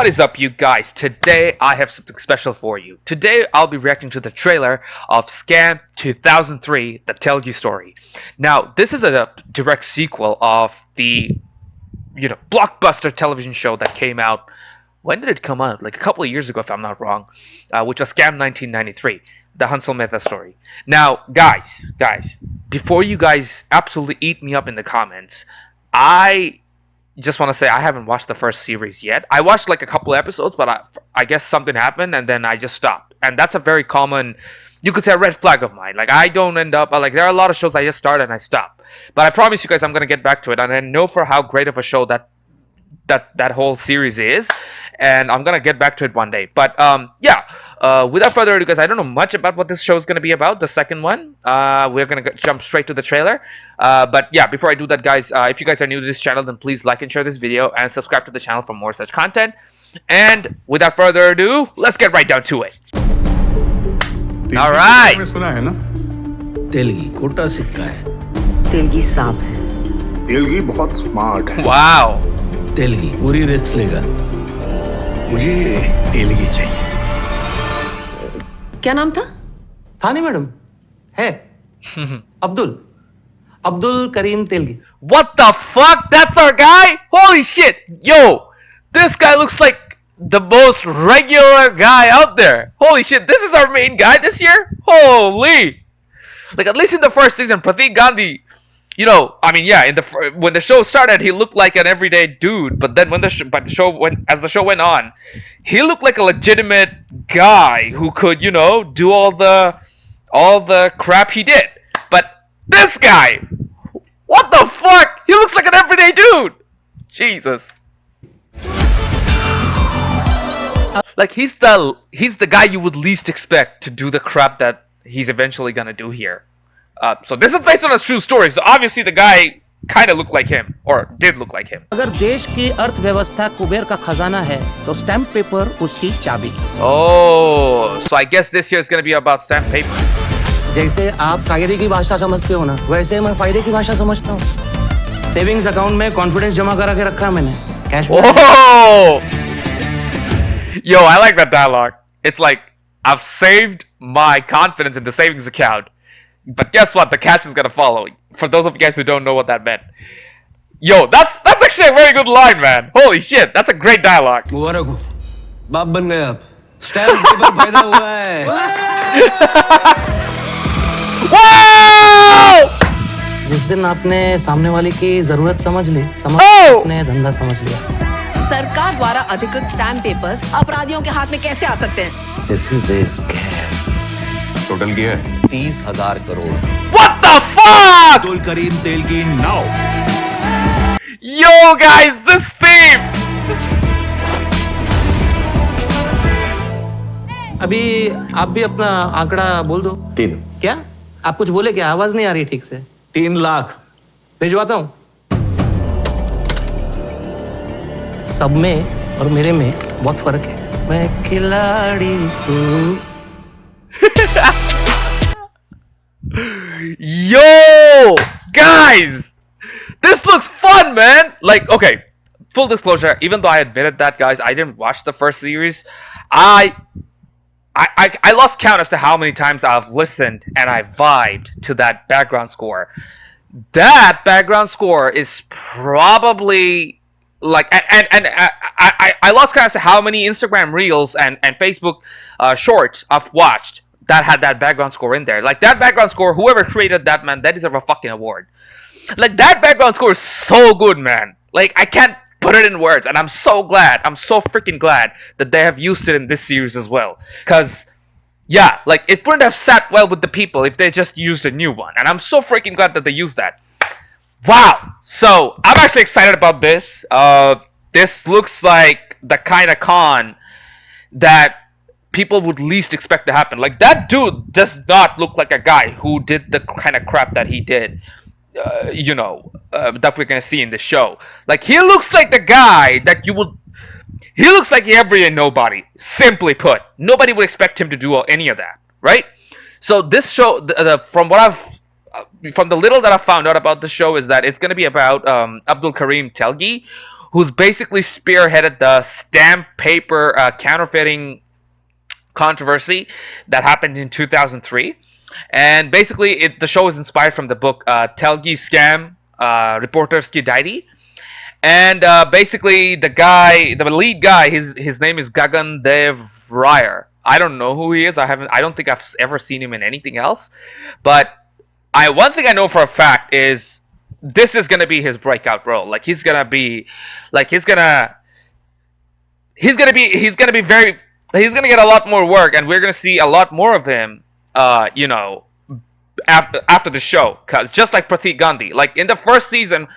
What is up, you guys? Today I have something special for you. Today I'll be reacting to the trailer of Scam 2003, the Telugu story. Now, this is a direct sequel of the, blockbuster television show that came out. When did it come out? Like a couple of years ago, if I'm not wrong, which was Scam 1993, the Hansel Mehta story. Now, guys, before you guys absolutely eat me up in the comments, I just want to say I haven't watched the first series yet. I watched like a couple episodes, but I guess something happened and then I just stopped. And that's a very common, you could say, a red flag of mine. Like, I don't end up, like, there are a lot of shows I just start and I stop. But I promise you guys I'm going to get back to it. And I know for how great of a show that whole series is. And I'm going to get back to it one day. But, without further ado, guys, I don't know much about what this show is going to be about, the second one. We're going to jump straight to the trailer. But yeah, before I do that, guys, if you guys are new to this channel, then please like and share this video and subscribe to the channel for more such content. And without further ado, let's get right down to it. All right. Telgi खोटा सिक्का है, तेलगी सांप है, तेलगी बहुत smart है। Wow. Telgi पूरी risk लेगा। मुझे तेलगी चाहिए। क्या नाम था? था नहीं मैडम, है Abdul Karim Telgi. What the fuck? That's our guy? Holy shit. Yo, this guy looks like the most regular guy out there. Holy shit, this is our main guy this year? Holy. Like, at least in the first season, Pratik Gandhi, when the show started, he looked like an everyday dude. But then as the show went on, he looked like a legitimate guy who could, do all the crap he did. But this guy, what the fuck? He looks like an everyday dude. Jesus. Like, he's the guy you would least expect to do the crap that he's eventually gonna do here. So this is based on a true story. So obviously the guy kind of looked like him, or did look like him. अगर देश की अर्थव्यवस्था कुबेर का खजाना है, तो stamp paper उसकी चाबी। Oh, so I guess this year is gonna be about stamp paper. जैसे आप कायदे की भाषा समझते हो ना, वैसे मैं फायदे की भाषा समझता हूँ। सेविंग्स अकाउंट में कॉन्फिडेंस जमा करा के रखा है मैंने। Cash. Oh! Yo, I like that dialogue. It's like, I've saved my confidence in the savings account, but guess what? The cash is gonna follow. For those of you guys who don't know what that meant. Yo, that's actually a very good line, man. Holy shit, that's a great dialogue. बाप बन गए आप। Stamp paper पैदा हुआ है। Wow! जिस दिन आपने सामने वाले की जरूरत समझ ली, आपने धंधा समझ लिया। सरकार द्वारा अधिकृत स्टैम्प पेपर्स अपराधियों के हाथ में कैसे आ सकते हैं? This is a scam. Total किया है 30,000 crore. What the fuck? Abdul Karim Telgi now. Yo, guys, this theme. अभी आप भी अपना आंकड़ा बोल दो। 3 क्या? आप कुछ बोले क्या? आवाज नहीं आ रही ठीक से। 3 लाख भिजवाता हूँ। सब में और मेरे में बहुत फर्क है। मैं खिलाड़ी हूँ। Yo, guys, this looks fun, man. Like, okay, full disclosure, even though I admitted that, guys, I didn't watch the first series. I lost count as to how many times I've listened and I vibed to that background score. That background score is probably like, and I lost count as to how many Instagram reels and Facebook shorts I've watched that had that background score in there. Like, that background score, whoever created that, man, that deserves a fucking award. Like, that background score is so good, man. Like, I can't put it in words, and I'm so freaking glad that they have used it in this series as well. Because, yeah, like, it wouldn't have sat well with the people if they just used a new one. And I'm so freaking glad that they used that. Wow. So, I'm actually excited about this. This looks like the kind of con that people would least expect to happen. Like, that dude does not look like a guy who did the kind of crap that he did, that we're gonna see in the show. Like, he looks like the guy that he looks like the everyday nobody. Simply put, nobody would expect him to do any of that, right? So this show, from the little that I found out about the show, is that it's gonna be about Abdul Karim Telgi, who's basically spearheaded the stamp paper counterfeiting controversy that happened in 2003. And basically, the show is inspired from the book Telgi Scam Reporterski Diary. And basically, the lead guy, his name is Gagan Dev Ryer. I don't know who he is. I don't think I've ever seen him in anything else. But one thing I know for a fact is this is gonna be his breakout role. Like he's gonna be very, he's gonna get a lot more work, and we're gonna see a lot more of him. After the show, cause just like Pratik Gandhi, like in the first season,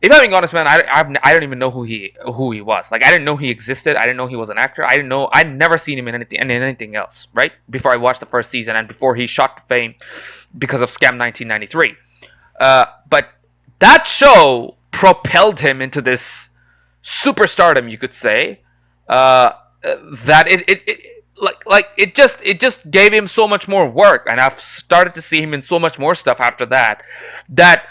if I'm being honest, man, I don't even know who he was. Like I didn't know he existed. I didn't know he was an actor. I'd never seen him in anything else, right? Before I watched the first season and before he shot to fame because of Scam 1993. But that show propelled him into this superstardom, you could say. That it just gave him so much more work, and I've started to see him in so much more stuff after that. That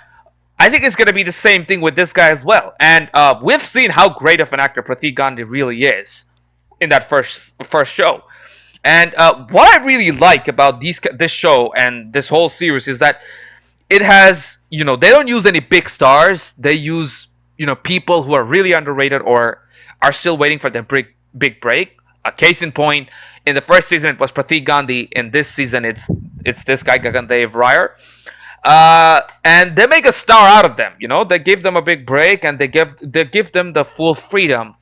I think it's going to be the same thing with this guy as well. And we've seen how great of an actor Pratik Gandhi really is in that first show. And what I really like about this show and this whole series is that it has, they don't use any big stars. They use, people who are really underrated or are still waiting for their big break. A case in point, in the first season it was Pratik Gandhi. In this season it's this guy Gagan Dev Ryer. And they make a star out of them. They give them a big break, and they give them the full freedom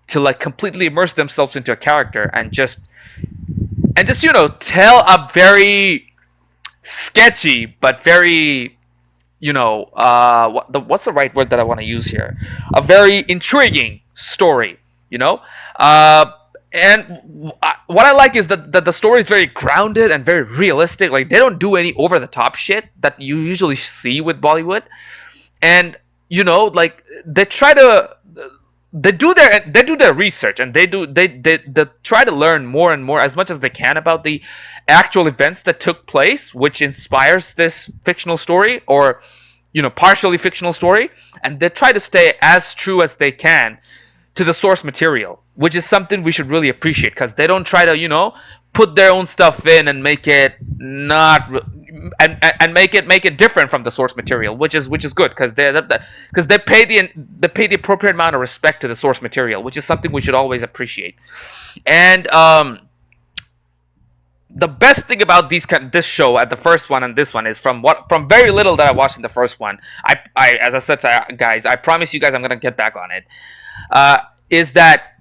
to like completely immerse themselves into a character and just tell a very sketchy but very what's the right word that I want to use here? A very intriguing story. And what I like is that the story is very grounded and very realistic. Like they don't do any over the top shit that you usually see with Bollywood. And like they do their research, and they try to learn more and more as much as they can about the actual events that took place, which inspires this fictional story or partially fictional story, and they try to stay as true as they can to the source material, which is something we should really appreciate, because they don't try to put their own stuff in and make it not and make it different from the source material, which is good, because they pay the appropriate amount of respect to the source material, which is something we should always appreciate. And the best thing about this show, at the first one and this one, is from very little that I watched in the first one. I as I said to guys, I promise you guys I'm gonna get back on it. Is that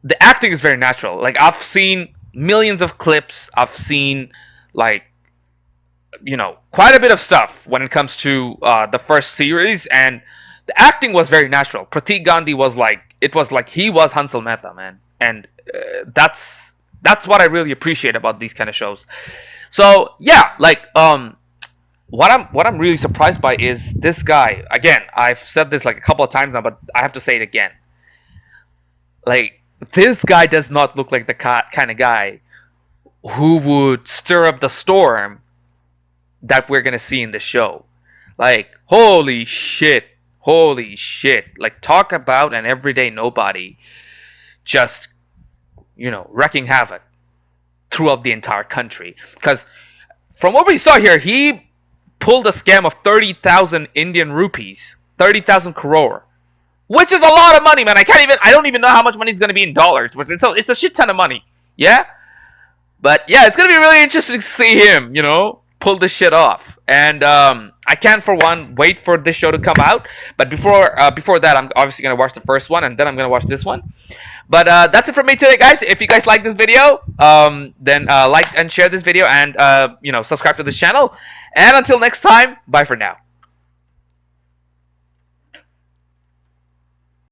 the acting is very natural. Like I've seen millions of clips. I've seen like quite a bit of stuff when it comes to the first series, and the acting was very natural. Pratik Gandhi was like he was Hansel Mehta, man, and that's what I really appreciate about these kind of shows. So yeah, like what I'm really surprised by is this guy. Again, I've said this like a couple of times now, but I have to say it again. Like this guy does not look like the kind of guy who would stir up the storm that we're gonna see in the show. Like holy shit, like talk about an everyday nobody just wreaking havoc throughout the entire country. Because from what we saw here, he pulled a scam of 30,000 Indian rupees, 30,000 crore, which is a lot of money, man. I don't even know how much money is gonna be in dollars, but it's a shit ton of money. Yeah, but yeah, it's gonna be really interesting to see him pull this shit off. And I can't, for one, wait for this show to come out. But before that, I'm obviously gonna watch the first one, and then I'm gonna watch this one. But that's it from me today, guys. If you guys like this video, then like and share this video, and subscribe to this channel. And until next time, bye for now.